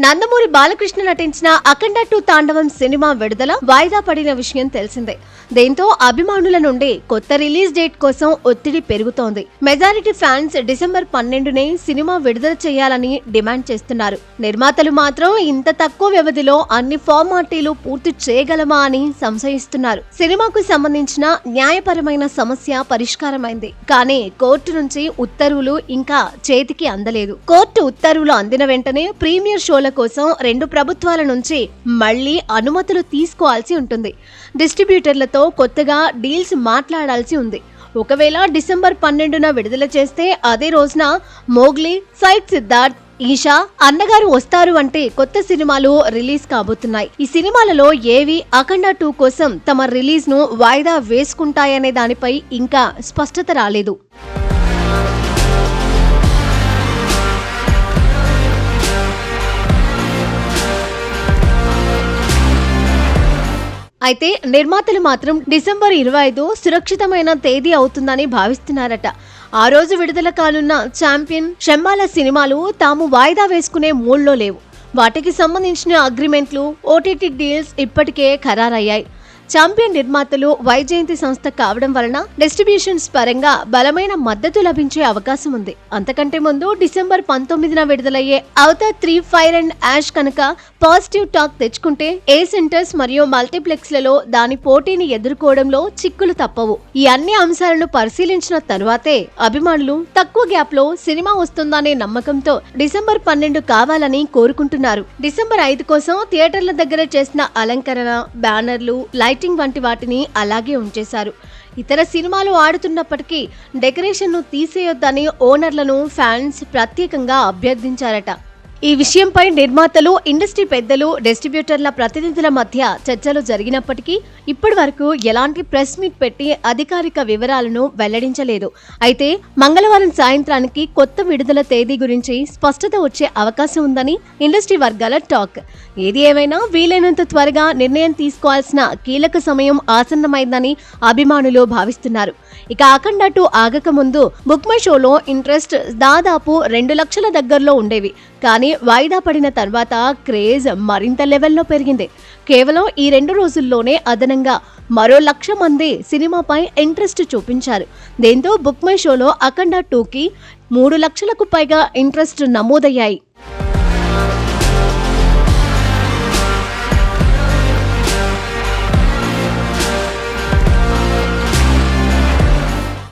నందమూరి బాలకృష్ణ నటించిన అఖండ 2 తాండవం సినిమా విడుదల వాయిదా పడిన విషయం తెలిసిందే. దీంతో అభిమానుల నుండి కొత్త రిలీజ్ డేట్ కోసం ఒత్తిడి పెరుగుతోంది. మెజారిటీ ఫ్యాన్స్ డిసెంబర్ 12నే సినిమా విడుదల చేయాలని డిమాండ్ చేస్తున్నారు. నిర్మాతలు మాత్రం ఇంత తక్కువ వ్యవధిలో అన్ని ఫార్మాలిటీలు పూర్తి చేయగలమా అని సంశయిస్తున్నారు. సినిమాకు సంబంధించిన న్యాయపరమైన సమస్య పరిష్కారమైంది, కానీ కోర్టు నుంచి ఉత్తర్వులు ఇంకా చేతికి అందలేదు. కోర్టు ఉత్తర్వులు అందిన వెంటనే ప్రీమియర్ షోల కోసం 2 ప్రభుత్వాల నుంచి మళ్లీ అనుమతులు తీసుకోవాల్సి ఉంటుంది. డిస్ట్రిబ్యూటర్లతో కొత్తగా డీల్స్ మాట్లాడాల్సి ఉంది. ఒకవేళ డిసెంబర్ 12న విడుదల చేస్తే అదే రోజున మోగ్లీ, సైట్ సిద్ధార్థ్, ఈషా, అన్నగారు వస్తారు అంటే కొత్త సినిమాలు రిలీజ్ కాబోతున్నాయి. ఈ సినిమాలలో ఏవి అఖండ 2 కోసం తమ రిలీజ్ ను వాయిదా వేసుకుంటాయనే దానిపై ఇంకా స్పష్టత రాలేదు. అయితే నిర్మాతలు మాత్రం డిసెంబర్ 25 సురక్షితమైన తేదీ అవుతుందని భావిస్తున్నారట. ఆ రోజు విడుదల కానున్న ఛాంపియన్, షమ్మాల సినిమాలు తాము వాయిదా వేసుకునే మూడ్లో లేవు. వాటికి సంబంధించిన అగ్రిమెంట్లు, ఓటీటీ డీల్స్ ఇప్పటికే ఖరారయ్యాయి. ఛాంపియన్ నిర్మాతలు వైజయంతి సంస్థ కావడం వలన డిస్ట్రిబ్యూషన్స్ పరంగా బలమైన మద్దతు లభించే అవకాశం ఉంది. అంతకంటే ముందు డిసెంబర్ 19న విడుదలయ్యే అవతార్ 3 ఫైర్ అండ్ యాష్ కనుక పాజిటివ్ టాక్ తెచ్చుకుంటే ఏ సెంటర్స్ మరియు మల్టీప్లెక్స్ లలో దాని పోటీని ఎదుర్కోవడంలో చిక్కులు తప్పవు. ఈ అన్ని అంశాలను పరిశీలించిన తరువాతే అభిమానులు తక్కువ గ్యాప్ లో సినిమా వస్తుందనే నమ్మకంతో డిసెంబర్ 12 కావాలని కోరుకుంటున్నారు. డిసెంబర్ 5 కోసం థియేటర్ల దగ్గర చేసిన అలంకరణ, బ్యానర్లు, లైటింగ్ వంటి వాటిని అలాగే ఉంచేశారు. ఇతర సినిమాలు ఆడుతున్నప్పటికీ డెకరేషన్ ను తీసేయొద్దని ఓనర్లను ఫ్యాన్స్ ప్రత్యేకంగా అభ్యర్థించారట. ఈ విషయంపై నిర్మాతలు, ఇండస్ట్రీ పెద్దలు, డిస్ట్రిబ్యూటర్ల ప్రతినిధుల మధ్య చర్చలు జరిగినప్పటికీ ఇప్పటి వరకు ఎలాంటి ప్రెస్ మీట్ పెట్టి అధికారిక వివరాలను వెల్లడించలేదు. అయితే మంగళవారం సాయంత్రానికి కొత్త విడుదల తేదీ గురించి స్పష్టత వచ్చే అవకాశం ఉందని ఇండస్ట్రీ వర్గాల టాక్. ఏది ఏమైనా వీలైనంత త్వరగా నిర్ణయం తీసుకోవాల్సిన కీలక సమయం ఆసన్నమైందని అభిమానులు భావిస్తున్నారు. ఇక అఖండ 2 ఆగక ముందు బుక్ మై షోలో ఇంట్రెస్ట్ దాదాపు 2 లక్షల దగ్గరలో ఉండేవి. కానీ వాయిదా పడిన తర్వాత క్రేజ్ మరింత లెవెల్లో పెరిగింది. కేవలం ఈ 2 రోజుల్లోనే అదనంగా మరో 1,00,000 మంది సినిమాపై ఇంట్రెస్ట్ చూపించారు. దీంతో బుక్ మై షోలో అఖండ 2కి 3 లక్షలకు పైగా ఇంట్రెస్ట్ నమోదయ్యాయి.